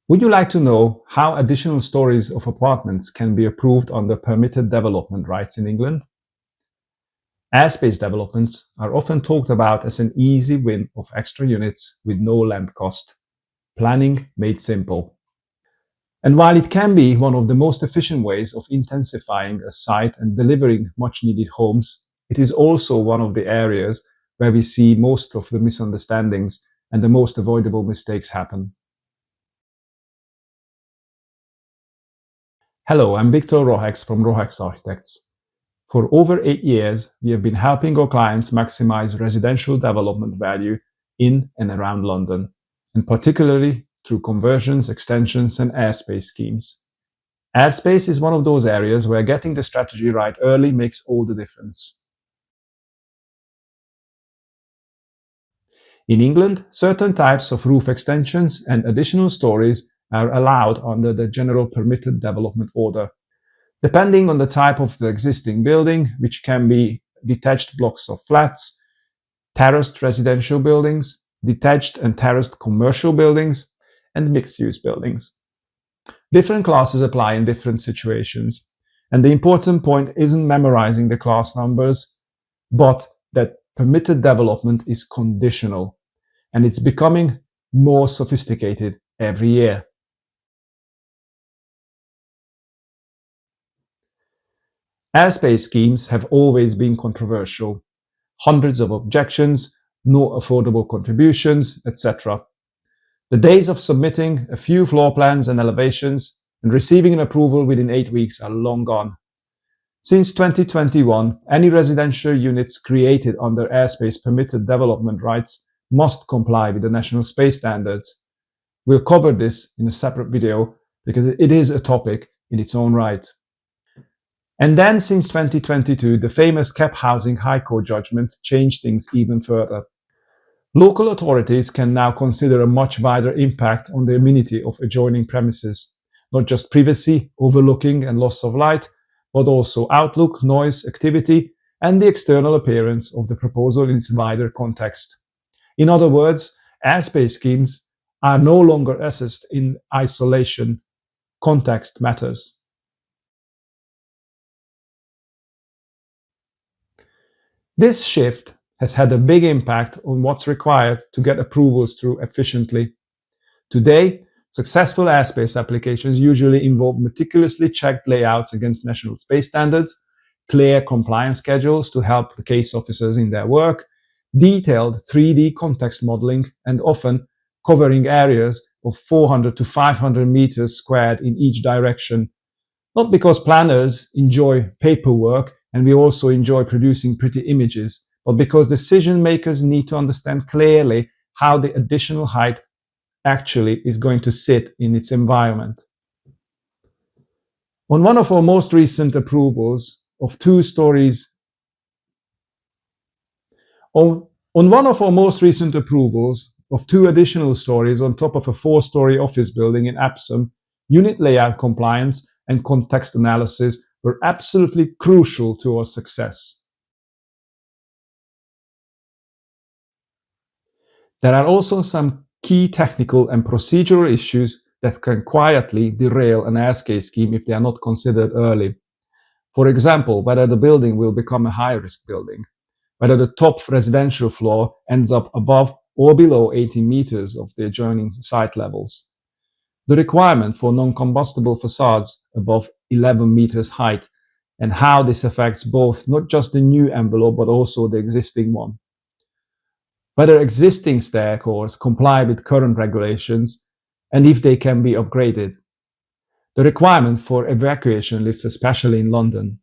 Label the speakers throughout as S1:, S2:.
S1: Would you like to know how additional stories of apartments can be approved under permitted development rights in England? Airspace developments are often talked about as an easy win of extra units with no land cost. Planning made simple. And while it can be one of the most efficient ways of intensifying a site and delivering much needed homes, it is also one of the areas where we see most of the misunderstandings and the most avoidable mistakes happen. Hello, I'm Victor Rohacs from Rohacs Architects. For over 8 years, we have been helping our clients maximize residential development value in and around London, and particularly through conversions, extensions, and airspace schemes. Airspace is one of those areas where getting the strategy right early makes all the difference. In England, certain types of roof extensions and additional stories are allowed under the General Permitted Development Order, depending on the type of the existing building, which can be detached blocks of flats, terraced residential buildings, detached and terraced commercial buildings, and mixed-use buildings. Different classes apply in different situations, and the important point isn't memorizing the class numbers, but that permitted development is conditional, and it's becoming more sophisticated every year. Airspace schemes have always been controversial. Hundreds of objections, no affordable contributions, etc. The days of submitting a few floor plans and elevations and receiving an approval within 8 weeks are long gone. Since 2021, any residential units created under Airspace permitted development rights must comply with the national space standards. We'll cover this in a separate video because it is a topic in its own right. And then since 2022, the famous Cap Housing High Court judgment changed things even further. Local authorities can now consider a much wider impact on the amenity of adjoining premises, not just privacy, overlooking and loss of light, but also outlook, noise, activity, and the external appearance of the proposal in its wider context. In other words, airspace schemes are no longer assessed in isolation. Context matters. This shift has had a big impact on what's required to get approvals through efficiently. Today, successful airspace applications usually involve meticulously checked layouts against national space standards, clear compliance schedules to help the case officers in their work, detailed 3D context modeling, and often covering areas of 400 to 500 meters squared in each direction. Not because planners enjoy paperwork and we also enjoy producing pretty images, but because decision makers need to understand clearly how the additional height actually is going to sit in its environment. On one of our most recent approvals of 2 stories, on one of our most recent approvals of 2 additional stories on top of a 4-story office building in Epsom, unit layout compliance and context analysis were absolutely crucial to our success. There are also some key technical and procedural issues that can quietly derail an airspace scheme if they are not considered early. For example, whether the building will become a high-risk building, whether the top residential floor ends up above or below 18 meters of the adjoining site levels, the requirement for non-combustible facades above 11 meters height, and how this affects both not just the new envelope but also the existing one. Whether existing stair cores comply with current regulations and if they can be upgraded. The requirement for evacuation lifts, especially in London.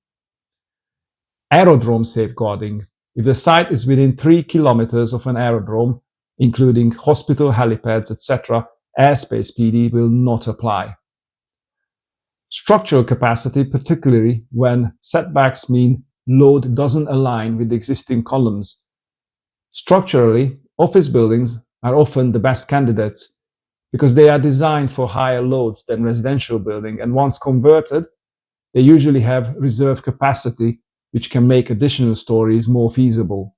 S1: Aerodrome safeguarding. If the site is within 3 kilometers of an aerodrome, including hospital helipads, etc., airspace PD will not apply. Structural capacity, particularly when setbacks mean load doesn't align with the existing columns. Structurally, office buildings are often the best candidates because they are designed for higher loads than residential building, and once converted, they usually have reserve capacity, which can make additional stories more feasible.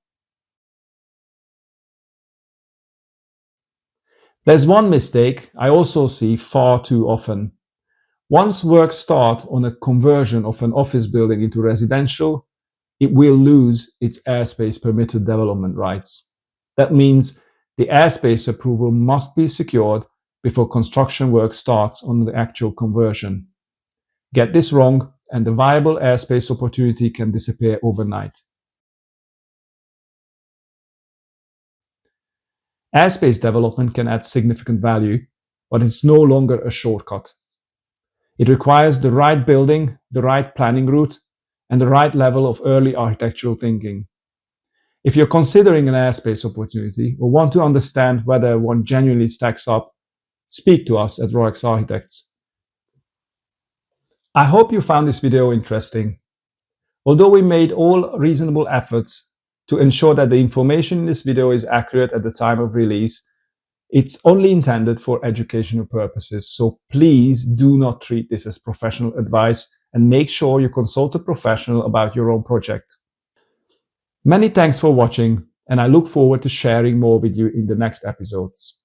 S1: There's one mistake I also see far too often. Once work starts on a conversion of an office building into residential, it will lose its airspace permitted development rights. That means the airspace approval must be secured before construction work starts on the actual conversion. Get this wrong, and the viable airspace opportunity can disappear overnight. Airspace development can add significant value, but it's no longer a shortcut. It requires the right building, the right planning route, and the right level of early architectural thinking. If you're considering an airspace opportunity or want to understand whether one genuinely stacks up, speak to us at Rohacs Architects. I hope you found this video interesting. Although we made all reasonable efforts to ensure that the information in this video is accurate at the time of release, it's only intended for educational purposes, so please do not treat this as professional advice and make sure you consult a professional about your own project. Many thanks for watching, and I look forward to sharing more with you in the next episodes.